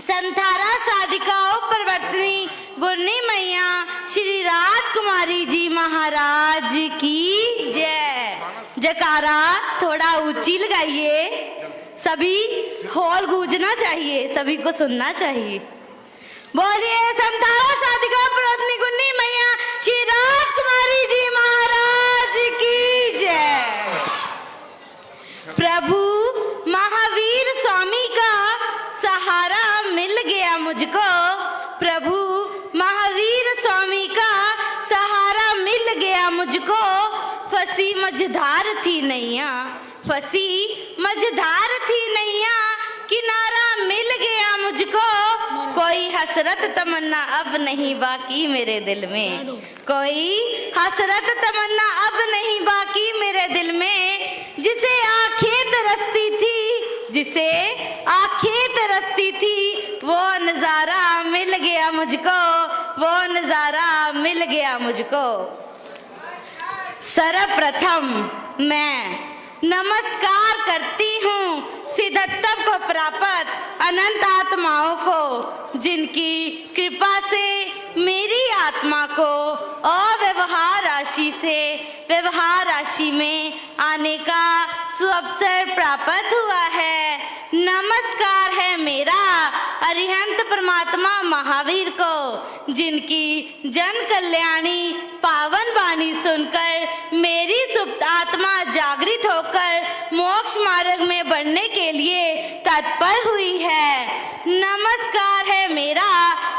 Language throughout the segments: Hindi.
संथारा साधिकाओं परवर्तनी गुरनी मैया श्री राजकुमारी जी महाराज की जय। जयकारा थोड़ा ऊंची लगाइए, सभी हॉल गूंजना चाहिए, सभी को सुनना चाहिए। बोलिए संथारा साधिकाओं परवर्तनी गुरनी मैया श्री राजकुमारी जी महाराज की जय। प्रभु महावीर स्वामी का सहारा मिल गया मुझको, प्रभु महावीर स्वामी का सहारा मिल गया मुझको। फंसी मझधार थी नैया, फंसी मझधार थी नैया, किनारा मिल गया मुझको। कोई हसरत तमन्ना अब नहीं बाकी मेरे दिल में, कोई हसरत तमन्ना अब नहीं बाकी मेरे दिल में। जिसे आंखें तरसती थी, जिसे आंखें तरसती थी, वो नजारा मिल गया मुझको, वो नजारा मिल गया मुझको। सर्वप्रथम मैं नमस्कार करती हूँ सिद्धत्व को प्राप्त अनंत आत्माओं को, जिनकी कृपा से मेरी आत्मा को अव्यवहार राशि से व्यवहार राशि में आने का सुअवसर प्राप्त हुआ है। नमस्कार है मेरा अरिहंत परमात्मा महावीर को, जिनकी जन कल्याणी पावन वाणी सुनकर मेरी सुप्त आत्मा जागृत होकर मोक्ष मार्ग में बढ़ने के लिए तत्पर हुई है। नमस्कार है मेरा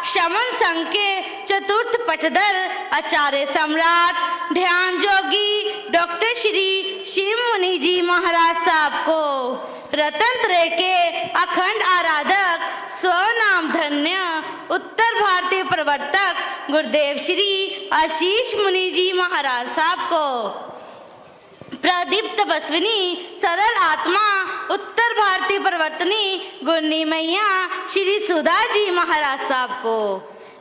शमन संघ के चतुर्थ पटदर आचार्य सम्राट ध्यान जोगी डॉक्टर श्री शिव मुनि जी महाराज साहब को, रतन त्रय के अखंड आराधक स्वनाम धन्य उत्तर भारतीय प्रवर्तक गुरुदेव श्री आशीष मुनि जी महाराज साहब को, प्रदीप तपस्विनी सरल आत्मा उत्तर भारतीय प्रवर्तनी गुरनी मैया श्री सुधा जी महाराज साहब को,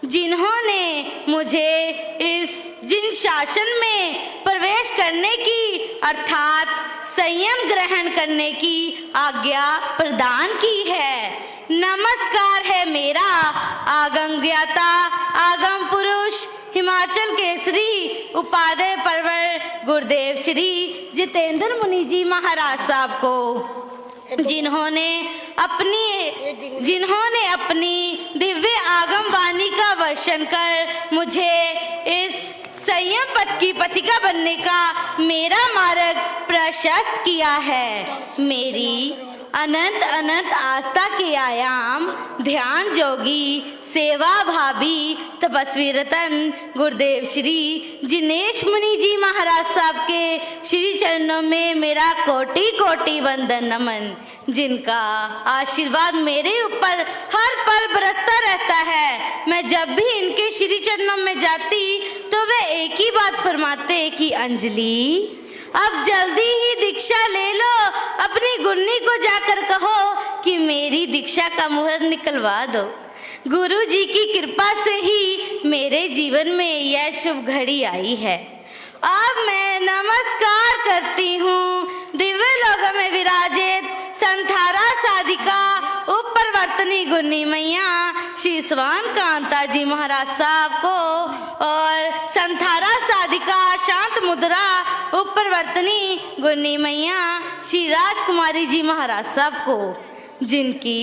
जिन्होंने मुझे इस जिन शासन में प्रवेश करने की अर्थात संयम ग्रहण करने की आज्ञा प्रदान की है। नमस्कार है मेरा आगम ज्ञाता आगम पुरुष हिमाचल केसरी उपाध्याय परवर गुरुदेव श्री जितेंद्र मुनि जी महाराज साहब को, जिन्होंने अपनी दिव्य आगम वाणी का वर्षण कर मुझे इस संयम पथ की पथिका बनने का मेरा मार्ग प्रशस्त किया है। मेरी अनंत अनंत आस्था के आयाम ध्यान जोगी सेवा भाभी तपस्वी रतन गुरुदेव श्री जिनेश मुनि जी महाराज साहब के श्री चरणों में मेरा कोटि कोटि वंदन नमन, जिनका आशीर्वाद मेरे ऊपर हर पल बरसता रहता है। मैं जब भी इनके श्री चरणों में जाती तो वे एक ही बात फरमाते कि अंजलि अब जल्दी ही दीक्षा ले लो, अपनी गुन्नी को जाकर कहो कि मेरी दीक्षा का मुहर निकलवा दो। गुरु जी की कृपा से ही मेरे जीवन में यह शुभ घड़ी आई है। अब मैं नमस्कार करती हूँ दिव्य लोकों में विराजित संथारा साधिका उपप्रवर्तनी गुरनी मैया श्री स्वान कांता जी महाराज साहब को और संथारा साधिका शांत मुद्रा उपप्रवर्तनी गुरनी मैया श्री राजकुमारी जी महाराज साहब को, जिनकी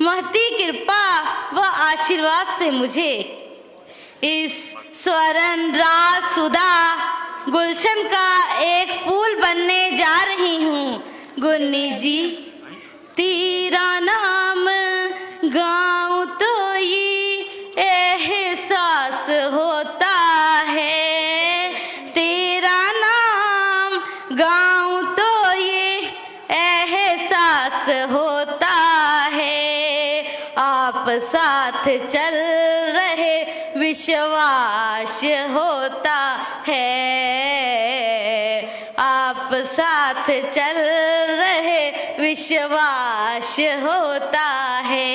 महती कृपा व आशीर्वाद से मुझे इस स्वर्ण राज सुधा गुलशन का एक फूल बनने जा रही हूँ। गुन्नी जी तेरा नाम गाऊं तो ये एहसास होता है, तेरा नाम गाऊं तो ये एहसास होता है। आप साथ चल रहे विश्वास होता है, आप साथ चल रहे विश्वास होता है।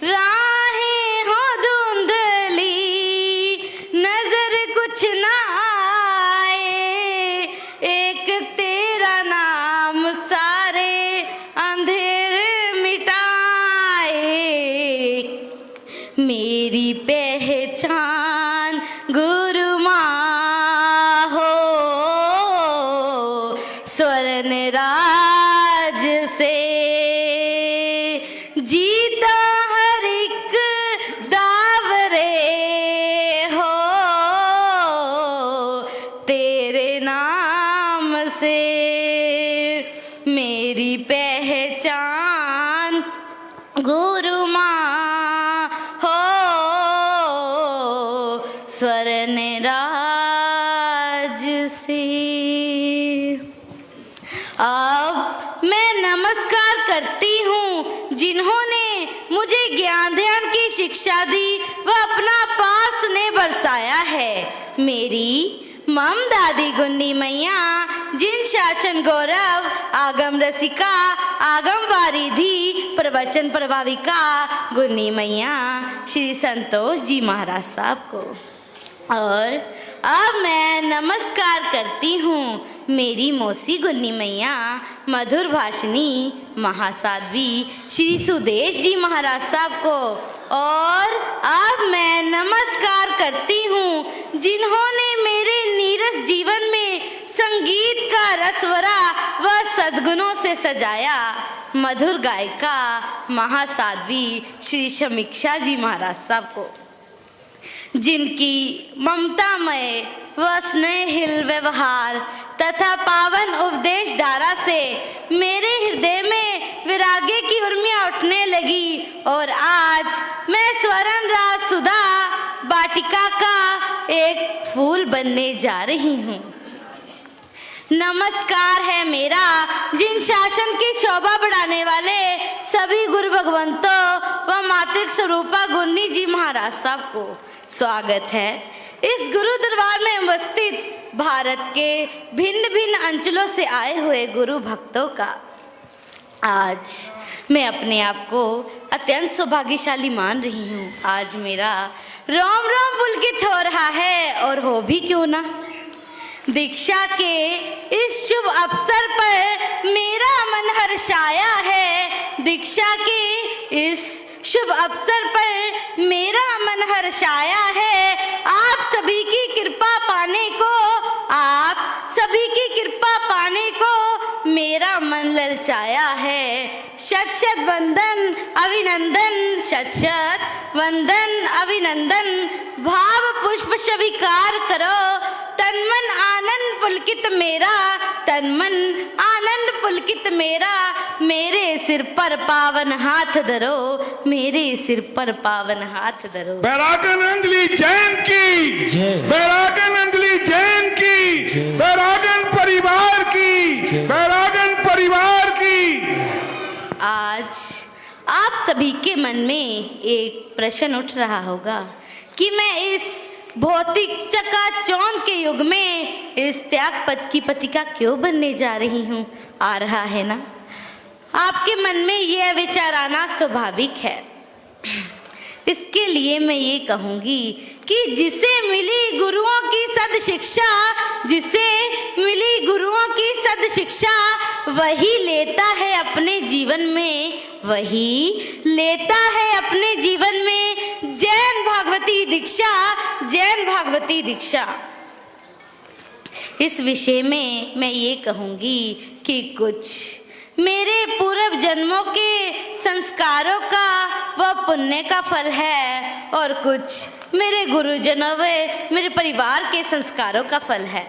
राहें हो धुंधली नजर कुछ ना आए, एक तेरा नाम सारे अंधेरे मिटाए। जीता हर एक दाव रे हो तेरे नाम से मेरी पहचान गुरु माँ हो स्वर्ण राज से। अब मैं नमस्कार करती हूँ जिन्होंने मुझे ज्ञान ध्यान की शिक्षा दी व अपना पास ने बरसाया है। मेरी मम दादी गुन्नी मैया जिन शासन गौरव आगम रसिका आगम वारिधि प्रवचन प्रभाविका गुन्नी मैया श्री संतोष जी महाराज साहब को। और अब मैं नमस्कार करती हूँ मेरी मौसी गुन्नी मैया मधुर भाषिणी महासाध्वी श्री सुदेश जी महाराज साहब को। और अब मैं नमस्कार करती हूँ जिन्होंने मेरे नीरस जीवन में संगीत का रसवरा व सद्गुणों से सजाया, मधुर गायिका महासाध्वी श्री समीक्षा जी महाराज साहब को, जिनकी ममतामय व स्नेहिल व्यवहार तथा पावन उपदेश धारा से मेरे हृदय में विरागे की उर्मियां उठने लगी और आज मैं स्वर्ण राज सुधा वाटिका का एक फूल बनने जा रही हूँ। नमस्कार है मेरा जिन शासन की शोभा बढ़ाने वाले सभी गुरु भगवंतों व मातृक स्वरूपा गुन्नी जी महाराज साहब को। स्वागत है इस गुरु दरबार में उपस्थित भारत के भिन्न भिन्न अंचलों से आए हुए गुरु भक्तों का। आज मैं अपने आप को अत्यंत सौभाग्यशाली मान रही हूँ। आज मेरा रोम रोम पुलकित हो रहा है और हो भी क्यों ना। दीक्षा के इस शुभ अवसर पर मेरा मन हर्षाया है। दीक्षा के इस शुभ अवसर पर मेरा मन हर्षाया है। आप सभी की कृपा पाने को, आप सभी की कृपा पाने को मेरा मन ललचाया है। शत शत वंदन अभिनंदन, शत शत वंदन अभिनंदन। भाव पुष्प स्वीकार करो, तन मन आनंद पुलकित मेरा, तन मन आनंद पुलकित मेरा। मेरे सिर पर पावन हाथ धरो, मेरे सिर पर पावन हाथ धरो। बैरागन अंजलि जैन की जय, बैरागन अंजलि जैन की, बैरागन परिवार की, बैरागन परिवार की। आज आप सभी के मन में एक प्रश्न उठ रहा होगा कि मैं इस भौतिक चकाचौंध के युग में इस त्याग पद की पथिका क्यों बनने जा रही हूँ। आ रहा है ना, आपके मन में यह विचार आना स्वाभाविक है। इसके लिए मैं ये कहूँगी कि जिसे मिली गुरुओं की सद शिक्षा, जिसे मिली गुरुओं की सद शिक्षा, वही लेता है अपने जीवन में, वही लेता है अपने जीवन में जैन भागवती दीक्षा, जैन भागवती दीक्षा। इस विषय में मैं ये कहूँगी कि कुछ मेरे पूर्व जन्मों के संस्कारों का व पुण्य का फल है और कुछ मेरे गुरुजनों व मेरे परिवार के संस्कारों का फल है।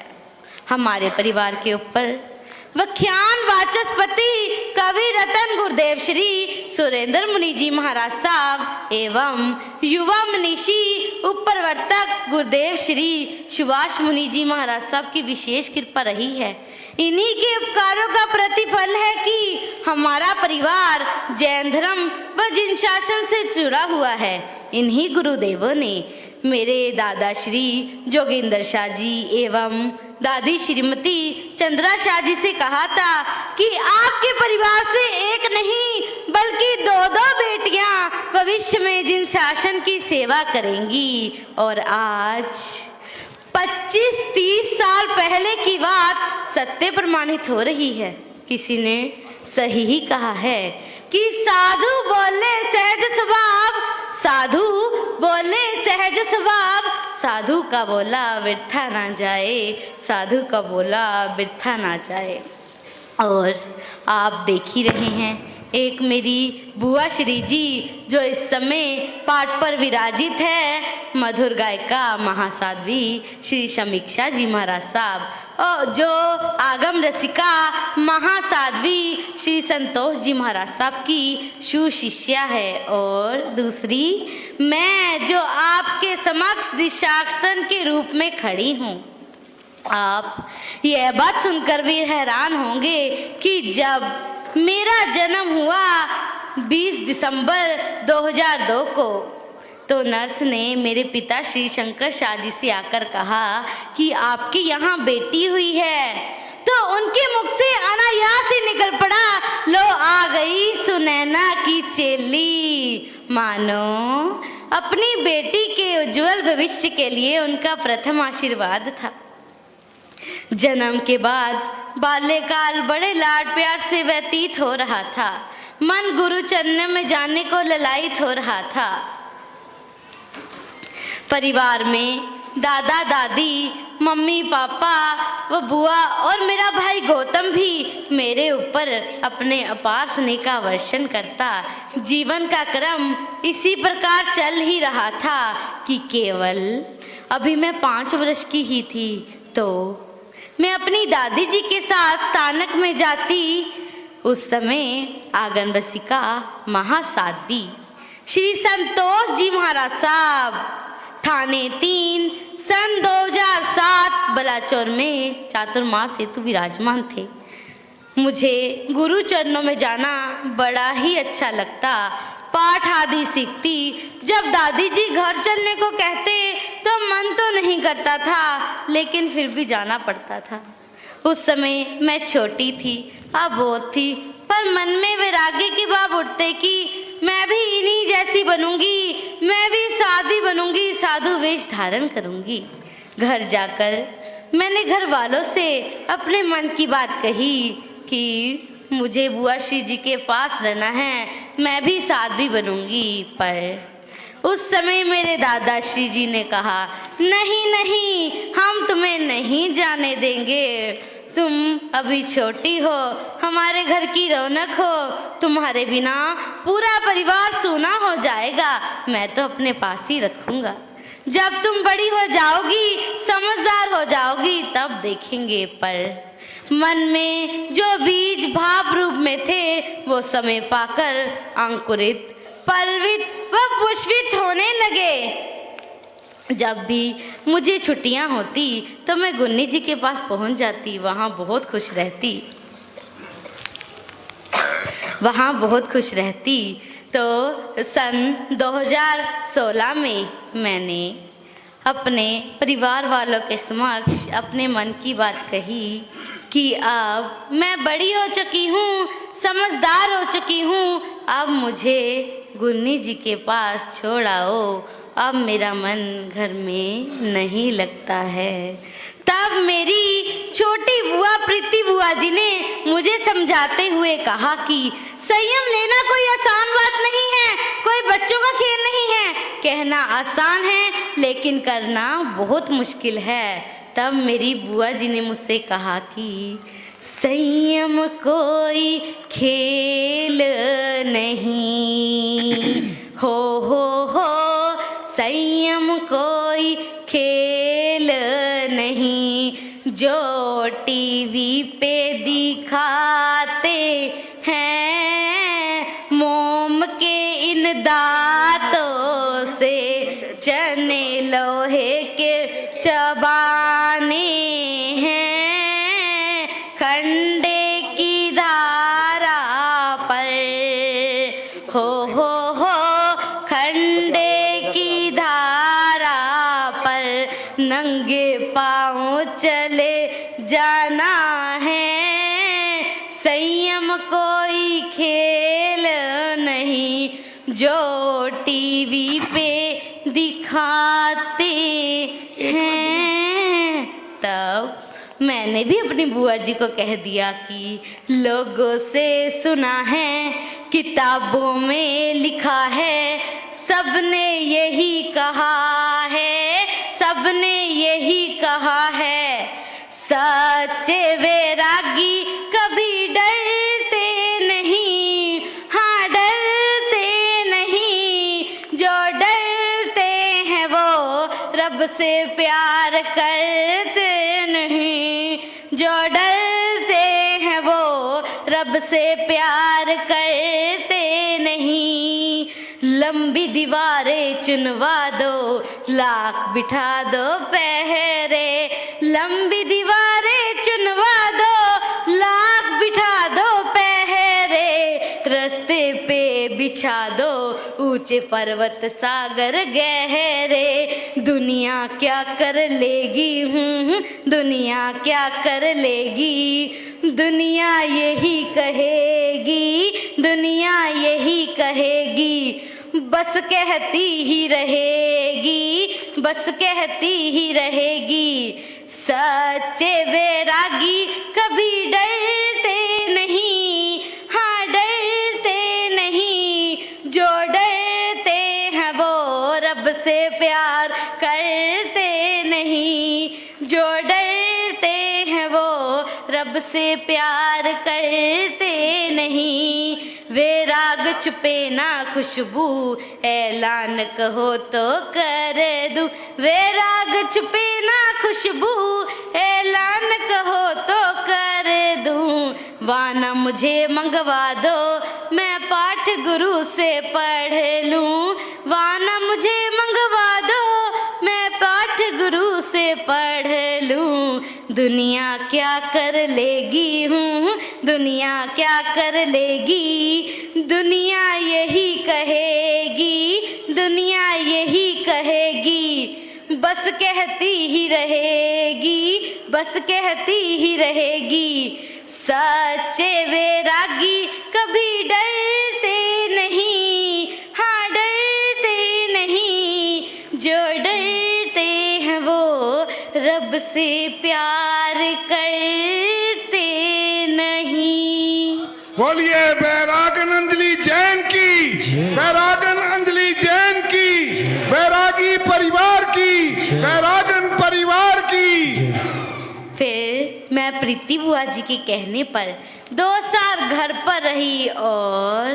हमारे परिवार के ऊपर व्याख्यान वाचस्पति कवि रतन गुरुदेव श्री सुरेंद्र मुनि जी महाराज साहब एवं युवा मनीषी उपप्रवर्तक गुरुदेव श्री सुभाष मुनि जी महाराज साहब की विशेष कृपा रही है। इन्हीं के उपकारों का प्रतिफल है कि हमारा परिवार जैन धर्म व जिन शासन से जुड़ा हुआ है। इन्हीं गुरुदेवों ने मेरे दादा श्री जोगिंदर शाह जी एवं दादी श्रीमती चंद्रा शाह जी से कहा था कि आपके परिवार से एक नहीं बल्कि दो दो बेटियां भविष्य में जिन शासन की सेवा करेंगी। और आज 25-30 साल पहले की बात सत्य प्रमाणित हो रही है। किसी ने सही ही कहा है कि साधु बोले सहज स्वभाव, साधु बोले सहज स्वभाव, साधु का बोला व्यर्था ना जाए, साधु का बोला व्यर्था ना जाए। और आप देख ही रहे हैं एक मेरी बुआ श्री जी जो इस समय पाठ पर विराजित है, मधुर गायिका महासाध्वी श्री समीक्षा जी महाराज साहब, और जो आगम रसिका महासाध्वी श्री संतोष जी महाराज साहब की सुशिष्या है। और दूसरी मैं जो आपके समक्ष दीक्षास्थान के रूप में खड़ी हूँ। आप यह बात सुनकर भी हैरान होंगे कि जब मेरा जन्म हुआ 20 दिसंबर 2002 को, तो नर्स ने मेरे पिता श्री शंकर शाह जी से आकर कहा कि आपके यहाँ बेटी हुई है, तो उनके मुख से अनायास ही निकल पड़ा, लो आ गई सुनैना की चेली। मानो अपनी बेटी के उज्जवल भविष्य के लिए उनका प्रथम आशीर्वाद था। जन्म के बाद बाल्यकाल बड़े लाड प्यार से व्यतीत हो रहा था। मन गुरु चरणों में जाने को ललायित हो रहा था। परिवार में दादा दादी, मम्मी पापा व बुआ और मेरा भाई गौतम भी मेरे ऊपर अपने अपार स्नेह का वर्षण करता। जीवन का क्रम इसी प्रकार चल ही रहा था कि केवल अभी मैं 5 वर्ष की ही थी तो मैं अपनी दादी जी के साथ स्थानक में जाती। उस समय आंगन रसिका महासाध्वी श्री संतोष जी महाराज साहब थाने 3 सन 2007 बलाचौर में चातुर्मास हेतु विराजमान थे। मुझे गुरु चरणों में जाना बड़ा ही अच्छा लगता। पाठ आदि सीखती। जब दादी जी घर चलने को कहते तो मन तो नहीं करता था, लेकिन फिर भी जाना पड़ता था। उस समय मैं छोटी थी, अबोध थी, पर मन में वैराग्य के भाव उठते कि मैं भी इन्हीं जैसी बनूंगी, मैं भी साध्वी बनूंगी, साधु वेश धारण करूंगी। घर जाकर मैंने घर वालों से अपने मन की बात कही कि मुझे बुआ श्री जी के पास रहना है, मैं भी साध्वी बनूंगी। पर उस समय मेरे दादा श्री जी ने कहा, नहीं नहीं, हम तुम्हें नहीं जाने देंगे। तुम अभी छोटी हो, हमारे घर की रौनक हो, तुम्हारे बिना पूरा परिवार सूना हो जाएगा। मैं तो अपने पास ही रखूंगा। जब तुम बड़ी हो जाओगी, समझदार हो जाओगी, तब देखेंगे। पर मन में जो बीज भाव रूप में थे वो समय पाकर अंकुरित, पल्वित व पुष्पित होने लगे। जब भी मुझे छुट्टियां होती तो मैं गुन्नी जी के पास पहुंच जाती, वहां बहुत खुश रहती। तो सन 2016 में मैंने अपने परिवार वालों के समक्ष अपने मन की बात कही कि अब मैं बड़ी हो चुकी हूँ, समझदार हो चुकी हूँ, अब मुझे गुन्नी जी के पास छोड़ आओ, अब मेरा मन घर में नहीं लगता है। तब मेरी छोटी बुआ प्रीति बुआ जी ने मुझे समझाते हुए कहा कि संयम लेना कोई आसान बात नहीं है, कोई बच्चों का खेल नहीं है। कहना आसान है लेकिन करना बहुत मुश्किल है। तब मेरी बुआ जी ने मुझसे कहा कि संयम कोई खेल नहीं, हो संयम कोई खेल नहीं, जो टीवी पे दिखाते हैं मोम के इन दांतों से, चने लोहे के चबाने हैं खंडे की धारा पर, हो खंडे की धारा पर नंगे पाँव चले जाना है। संयम कोई खेल नहीं, जो टीवी पे दिखाते हैं। तब मैंने भी अपनी बुआ जी को कह दिया कि लोगों से सुना है, किताबों में लिखा है, सबने यही कहा है, सबने यही कहा है, सच्चे वैरागी कभी डरते नहीं, रब से प्यार करते नहीं, जो डरते हैं वो रब से प्यार करते नहीं। लंबी दीवारें चुनवा दो, लाख बिठा दो पहरे, लंबी दीवारें चुनवा दो, लाख बिठा दो पहरे, रास्ते पे बिछा दो ऊंचे पर्वत सागर गहरे। दुनिया क्या कर लेगी, दुनिया क्या कर लेगी, दुनिया यही कहेगी, दुनिया यही कहेगी। बस कहती ही रहेगी, बस कहती ही रहेगी। सच्चे वैरागी कभी डरते नहीं, हाँ डरते नहीं, जो डरते हैं वो रब से प्यार करते नहीं, जो डरते हैं वो रब से प्यार करते नहीं। वैराग छुपे ना खुशबू, ऐलान कहो तो कर दूं, वैराग छुपे ना खुशबू, ऐलान कहो तो कर दूं। वाना मुझे मंगवा दो, मैं पाठ गुरु से पढ़ लूं, वाना मुझे मंगवा दो, मैं पाठ गुरु से पढ़ लूं। दुनिया क्या कर लेगी, दुनिया क्या कर लेगी, दुनिया यही कहेगी, दुनिया यही कहेगी। बस कहती ही रहेगी, बस कहती ही रहेगी। सच्चे वैरागी कभी डरते नहीं, हाँ डरते नहीं, जो डरते हैं वो रब से प्यार करते नहीं। बोलिए बैरागन अंजलि जैन की, बैरागन अंजलि जैन की, बैरागी परिवार की, बैरागन परिवार की। फिर मैं प्रीति बुआ जी के कहने पर 2 साल घर पर रही और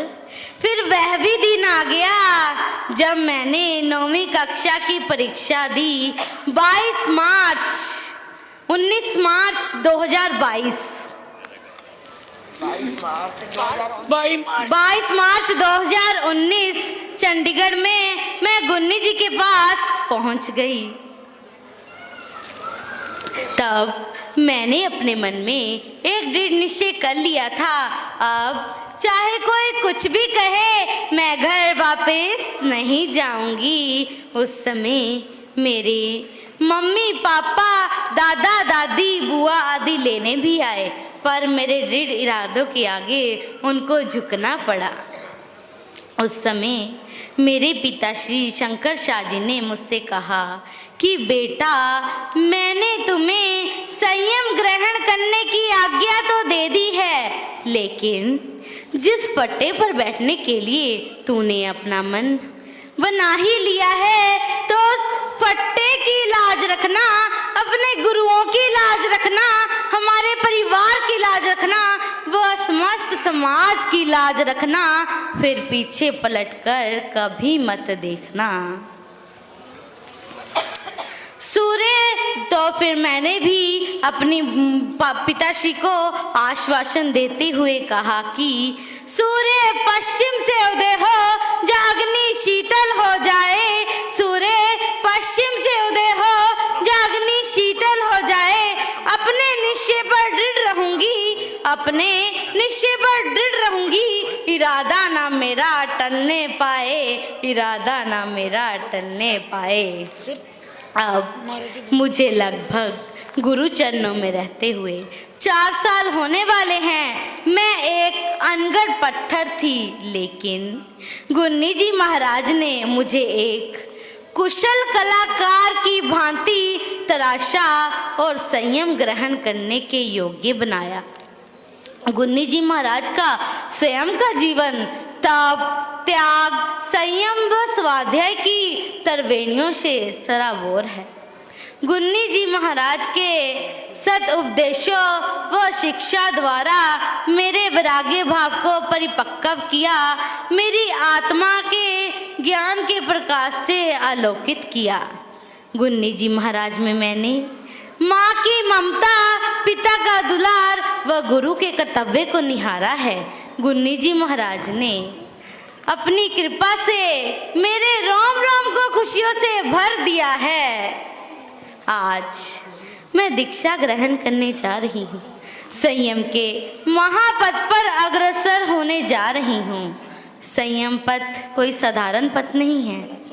फिर वह भी दिन आ गया जब मैंने 9वीं कक्षा की परीक्षा दी। 19 मार्च 2022 22 मार्च 2019 चंडीगढ़ में मैं गुन्नी जी के पास पहुंच गई। तब मैंने अपने मन में एक दृढ़ निश्चय कर लिया था, अब चाहे कोई कुछ भी कहे मैं घर वापस नहीं जाऊंगी। उस समय मेरे मम्मी पापा दादा दादी बुआ आदि लेने भी आए, पर मेरे दृढ़ इरादों के आगे उनको झुकना पड़ा। उस समय मेरे पिताश्री शंकर शाह जी ने मुझसे कहा कि बेटा, मैंने तुम्हें संयम ग्रहण करने की आज्ञा तो दे दी है, लेकिन जिस पट्टे पर बैठने के लिए तूने अपना मन बना ही लिया है, तो उस फट्टे की लाज रखना, अपने गुरुओं की लाज रखना, हमारे परिवार की लाज रखना, वह समस्त समाज की लाज रखना। फिर पीछे पलटकर कभी मत देखना। सूर्य तो फिर मैंने भी अपनी पिताश्री को आश्वासन देते हुए कहा कि सूर्य पश्चिम से उदय हो, जागनी शीतल हो जाए, सूर्य पश्चिम से उदय हो, जागनी शीतल हो जाए। अपने निश्चय पर दृढ़ रहूंगी, अपने निश्चय पर दृढ़ रहूंगी, इरादा ना मेरा टलने पाए, इरादा ना मेरा टलने पाए। अब मुझे लगभग गुरु चरणों में रहते हुए 4 साल होने वाले हैं। मैं एक अनगढ़ पत्थर थी, लेकिन गुन्नी जी महाराज ने मुझे एक कुशल कलाकार की भांति तराशा और संयम ग्रहण करने के योग्य बनाया। गुन्नी जी महाराज का स्वयं का जीवन तप, त्याग, संयम व स्वाध्याय की तरवेणियों से सराबोर है। गुन्नी जी महाराज के सत उपदेशों व शिक्षा द्वारा मेरे वैराग्य भाव को परिपक्व किया, मेरी आत्मा के ज्ञान के प्रकाश से आलोकित किया। गुन्नी जी महाराज में मैंने माँ की ममता, पिता का दुलार व गुरु के कर्तव्य को निहारा है। गुन्नी जी महाराज ने अपनी कृपा से मेरे रोम रोम को खुशियों से भर दिया है। आज मैं दीक्षा ग्रहण करने जा रही हूँ, संयम के महापथ पर अग्रसर होने जा रही हूँ। संयम पथ कोई साधारण पथ नहीं है।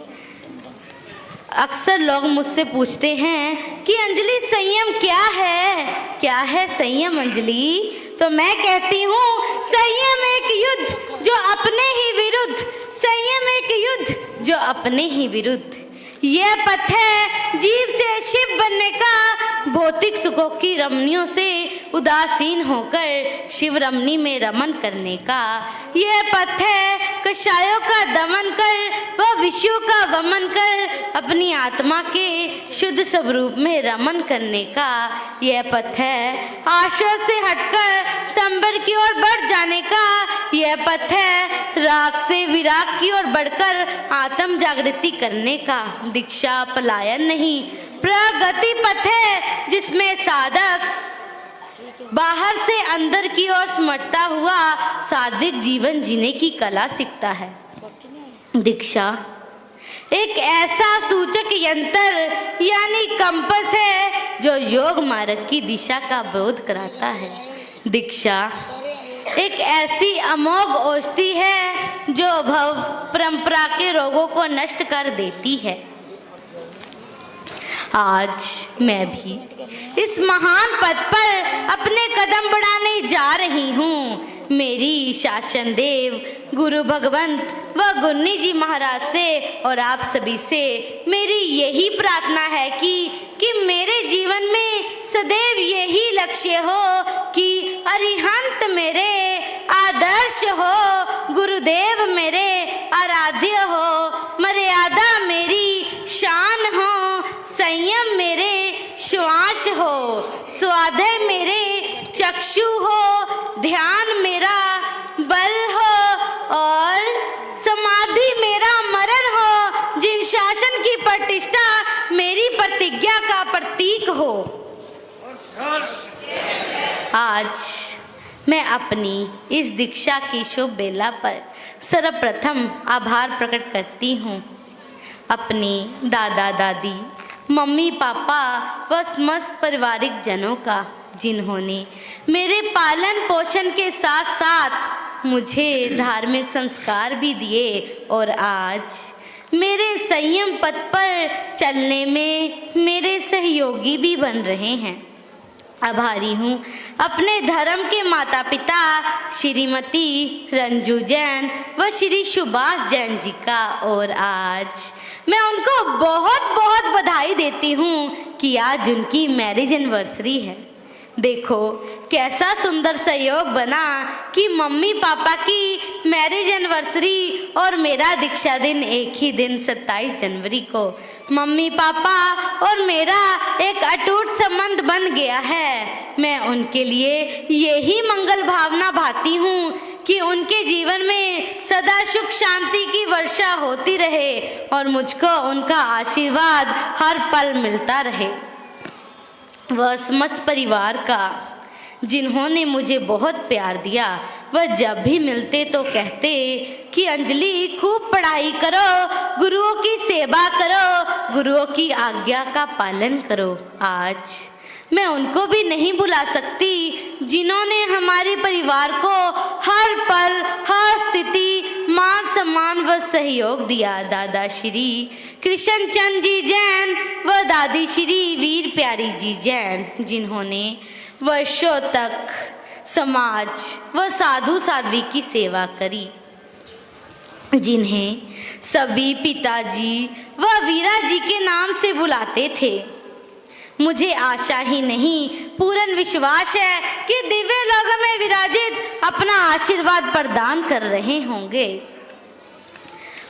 अक्सर लोग मुझसे पूछते हैं कि अंजलि संयम क्या है संयम अंजलि? तो मैं कहती हूँ संयम एक युद्ध जो अपने ही विरुद्ध, संयम एक युद्ध जो अपने ही विरुद्ध। यह पथ है जीव से शिव बनने का, भौतिक सुखों की रमणियों से उदासीन होकर शिव रमणी में रमन करने का। यह पथ है कषायों का दमन कर व विषयों का वमन कर अपनी आत्मा के शुद्ध स्वरूप में रमन करने का। यह पथ है आश्रय से हटकर संबर की ओर बढ़ जाने का। यह पथ है राग से विराग की ओर बढ़कर आत्म जागृति करने का। दीक्षा पलायन नहीं, प्रगति पथ है जिसमें साधक बाहर से अंदर की ओर सिमटता हुआ सात्विक जीवन जीने की कला सीखता है। दीक्षा एक ऐसा सूचक यंत्र यानी कंपस है जो योग मार्ग की दिशा का बोध कराता है। दीक्षा एक ऐसी अमोघ औषधि है जो भव परंपरा के रोगों को नष्ट कर देती है। आज मैं भी इस महान पद पर अपने कदम बढ़ाने जा रही हूँ। मेरी शासन देव गुरु भगवंत व गुन्नी जी महाराज से और आप सभी से मेरी यही प्रार्थना है कि मेरे जीवन में सदैव यही लक्ष्य हो कि अरिहंत मेरे आदर्श हो, गुरुदेव मेरे आराध्य हो, मर्यादा मेरी शान हो, संयम मेरे श्वास हो, स्वाध्याय मेरे चक्षु हो, ध्यान मेरा बल हो और समाधि मेरा मरण हो। जिन शासन की प्रतिष्ठा मेरी प्रतिज्ञा का प्रतीक हो। आज मैं अपनी इस दीक्षा की शुभ बेला पर सर्वप्रथम आभार प्रकट करती हूँ अपनी दादा दादी, मम्मी पापा व समस्त पारिवारिक जनों का, जिन्होंने मेरे पालन पोषण के साथ साथ मुझे धार्मिक संस्कार भी दिए और आज मेरे संयम पथ पर चलने में मेरे सहयोगी भी बन रहे हैं। आभारी हूँ अपने धर्म के माता पिता श्रीमती रंजू जैन व श्री सुभाष जैन जी का, और आज मैं उनको बहुत बहुत बधाई देती हूँ कि आज उनकी मैरिज एनिवर्सरी है। देखो कैसा सुंदर सहयोग बना कि मम्मी पापा की मैरिज एनिवर्सरी और मेरा दीक्षा दिन एक ही दिन 27 जनवरी को। मम्मी पापा और मेरा एक अटूट संबंध बन गया है। मैं उनके लिए यही मंगल भावना भाती हूँ कि उनके जीवन में सदा सुख शांति की वर्षा होती रहे और मुझको उनका आशीर्वाद हर पल मिलता रहे। वह समस्त परिवार का, जिन्होंने मुझे बहुत प्यार दिया, वह जब भी मिलते तो कहते कि अंजलि खूब पढ़ाई करो, गुरुओं की सेवा करो, गुरुओं की आज्ञा का पालन करो। आज मैं उनको भी नहीं भुला सकती जिन्होंने हमारे परिवार को हर पल हर स्थिति मान सम्मान व सहयोग दिया। दादा श्री कृष्ण चंद जी जैन व दादी श्री वीर प्यारी जी जैन, जिन्होंने वर्षों तक समाज व साधु साध्वी की सेवा करी, जिन्हें सभी पिताजी व वीरा जी के नाम से बुलाते थे। मुझे आशा ही नहीं पूर्ण विश्वास है कि दिव्य लोक में विराजित अपना आशीर्वाद प्रदान कर रहे होंगे।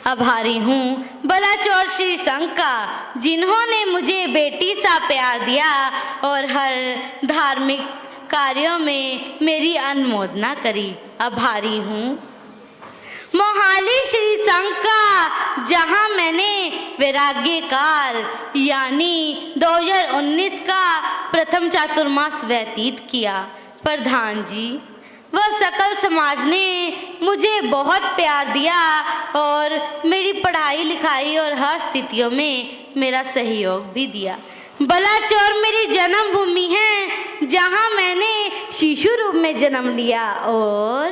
आभारी हूँ बलाचौर श्री संघ का, जिन्होंने मुझे बेटी सा प्यार दिया और हर धार्मिक कार्यों में मेरी अनुमोदना करी। आभारी हूँ मोहाली श्री संघ का, जहां मैंने वैराग्य काल यानी 2019 का प्रथम चातुर्मास व्यतीत किया। प्रधान जी, वह सकल समाज ने मुझे बहुत प्यार दिया और मेरी पढ़ाई लिखाई और हर स्थितियों में मेरा सहयोग भी दिया। बलाचौर मेरी जन्मभूमि है, जहां मैंने शिशु रूप में जन्म लिया, और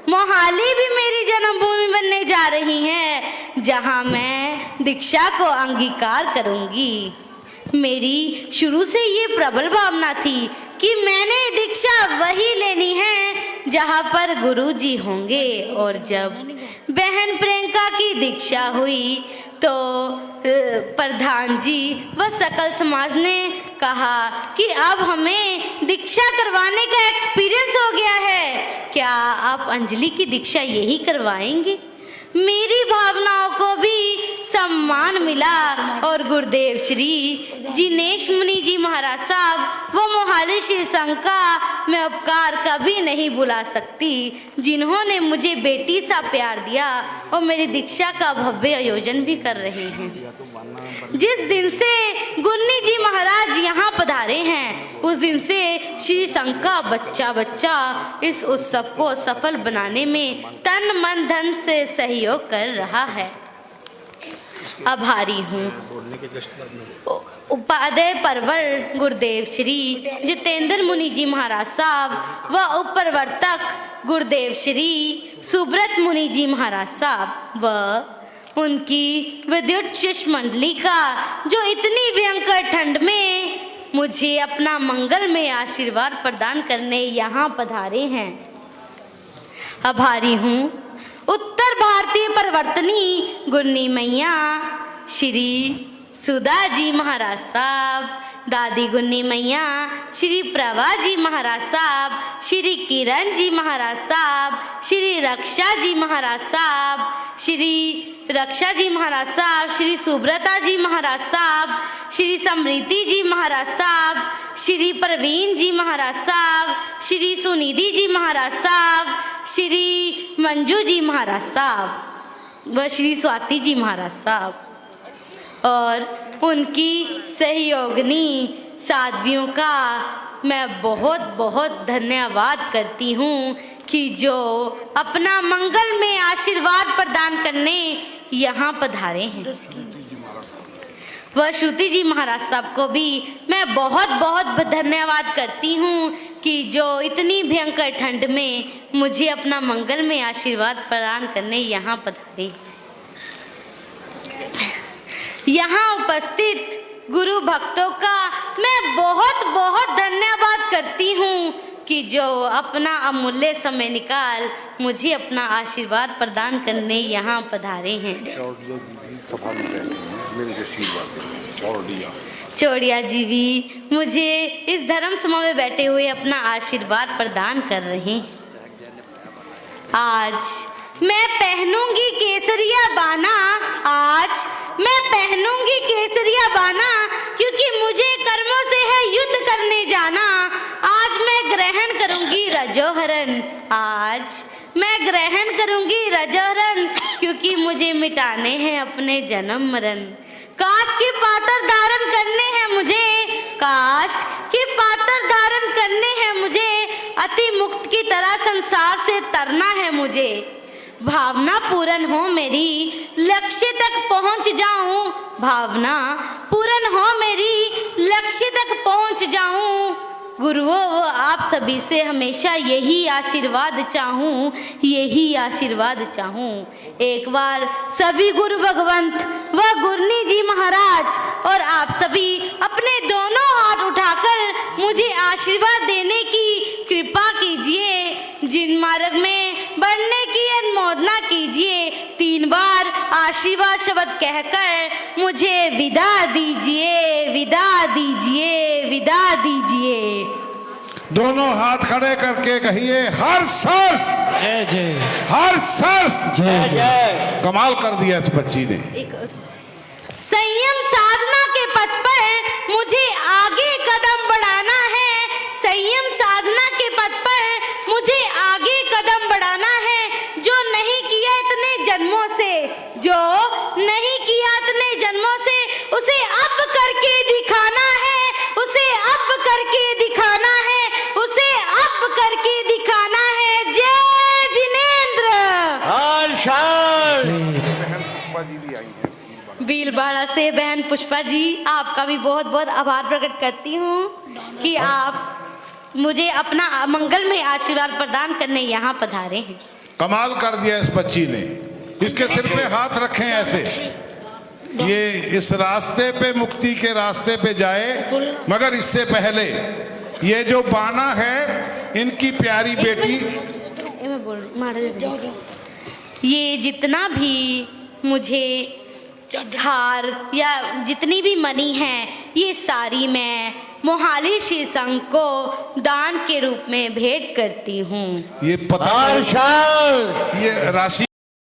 मोहाली भी मेरी जन्मभूमि बनने जा रही है, जहां मैं दीक्षा को अंगीकार करूंगी। मेरी शुरू से ये प्रबल भावना थी कि मैंने दीक्षा वही लेनी है जहां पर गुरुजी होंगे, और जब बहन प्रियंका की दीक्षा हुई तो प्रधान जी व सकल समाज ने कहा कि अब हमें दीक्षा करवाने का एक्सपीरियंस हो गया है, क्या आप अंजलि की दीक्षा यही करवाएंगे? मेरी भावनाओं को भी सम्मान मिला और गुरुदेव श्री जिनेश मुनि जी महाराज साहब व मोहाली श्री संघ का मैं उपकार कभी नहीं भुला सकती, जिन्होंने मुझे बेटी सा प्यार दिया और मेरी दीक्षा का भव्य आयोजन भी कर रहे हैं। जिस दिन से गुन्नी जी महाराज यहाँ पधारे हैं, उस दिन से श्री संघ का बच्चा बच्चा इस उत्सव को सफल बनाने में तन मन धन से सहयोग कर रहा है। आभारी हूँ। उपाध्याय परवर गुरुदेव श्री जितेंद्र मुनि जी महाराज साहब व उपप्रवर्तक गुरुदेव श्री सुब्रत मुनि जी महाराज साहब व उनकी विद्युत शिष्य मंडली का, जो इतनी भयंकर ठंड में मुझे अपना मंगलमय आशीर्वाद प्रदान करने यहाँ पधारे हैं। आभारी हूँ। उत्तर भारतीय परिवर्तनी गुन्नी मैया श्री सुधा जी महाराज साहब, दादी गुन्नी मैया श्री प्रभा जी महाराज साहब, श्री किरण जी महाराज साहब, श्री रक्षा जी महाराज साहब, श्री रक्षा जी महाराज साहब, श्री सुब्रता जी महाराज साहब, श्री समृति जी महाराज साहब, श्री प्रवीण जी महाराज साहब, श्री सुनिधि जी महाराज साहब, श्री मंजू जी महाराज साहब व श्री स्वाति जी महाराज साहब और उनकी सहयोगिनी साध्वियों का मैं बहुत बहुत धन्यवाद करती हूँ कि जो अपना मंगल में आशीर्वाद प्रदान करने यहाँ पधारे हैं। वह श्रुति जी महाराज साहब को भी मैं बहुत बहुत धन्यवाद करती हूँ कि जो इतनी भयंकर ठंड में मुझे अपना मंगल में आशीर्वाद प्रदान करने यहाँ पधारे। यहाँ उपस्थित गुरु भक्तों का मैं बहुत बहुत धन्यवाद करती हूँ कि जो अपना अमूल्य समय निकाल मुझे अपना आशीर्वाद प्रदान करने यहाँ पधारे हैं। चौड़िया जी भी मुझे इस धर्म सभा में बैठे हुए अपना आशीर्वाद प्रदान कर रहे हैं। आज मैं पहनूंगी केसरिया बाना, आज मैं पहनूंगी केसरिया बाना, क्योंकि मुझे कर्मों से है युद्ध करने जाना। आज मैं ग्रहण करूंगी रजोहरण, आज मैं ग्रहण करूंगी रजोहरण, क्योंकि मुझे मिटाने हैं अपने जन्म मरण। काष्ठ के पात्र धारण करने हैं मुझे, काष्ठ के पात्र धारण करने हैं मुझे, अति मुक्त की तरह संसार से तरना है मुझे। भावना पूर्ण हो मेरी, लक्ष्य तक पहुंच जाऊं, भावना पूर्ण हो मेरी, लक्ष्य तक पहुंच जाऊं। गुरुओं आप सभी से हमेशा यही आशीर्वाद चाहूं, यही आशीर्वाद चाहूं। एक बार सभी गुरु भगवंत व गुरनी जी महाराज और आप सभी अपने दोनों हाथ उठाकर मुझे आशीर्वाद देने की कृपा कीजिए। जिन मार्ग में बढ़ने की अनुमोदना कीजिए। 3 बार आशीर्वाद शब्द कहकर मुझे विदा दीजिए, विदा दीजिए, विदा दीजिए। दोनों हाथ खड़े करके कहिए हर सर्स जय जय, हर सर्स जय जय। कमाल कर दिया इस बच्ची ने। संयम साधना के पथ पर मुझे आगे कदम बढ़ाना है, संयम साधना के पथ पर मुझे आगे कदम बढ़ाना है। जो नहीं किया इतने जन्मों से, जो नहीं किया इतने जन्मों से उसे अब करके दिखाना है, उसे अब करके दिखाना है, उसे अब करके दिखाना है। जय जिनेंद्र। भीलवाड़ा से बहन पुष्पा जी, आपका भी बहुत बहुत आभार प्रकट करती हूँ कि आप मुझे अपना मंगलमय आशीर्वाद प्रदान करने यहाँ पधारे हैं। कमाल कर दिया इस बच्ची ने। इसके सिर पे हाथ रखें ऐसे, ये इस रास्ते पे, मुक्ति के रास्ते पे जाए। मगर इससे पहले ये जो बाना है, इनकी प्यारी बेटी, ये जितना भी मुझे हार या जितनी भी मनी है, ये सारी मैं मोहाली श्री संघ को दान के रूप में भेंट करती हूँ। ये पता, ये राशि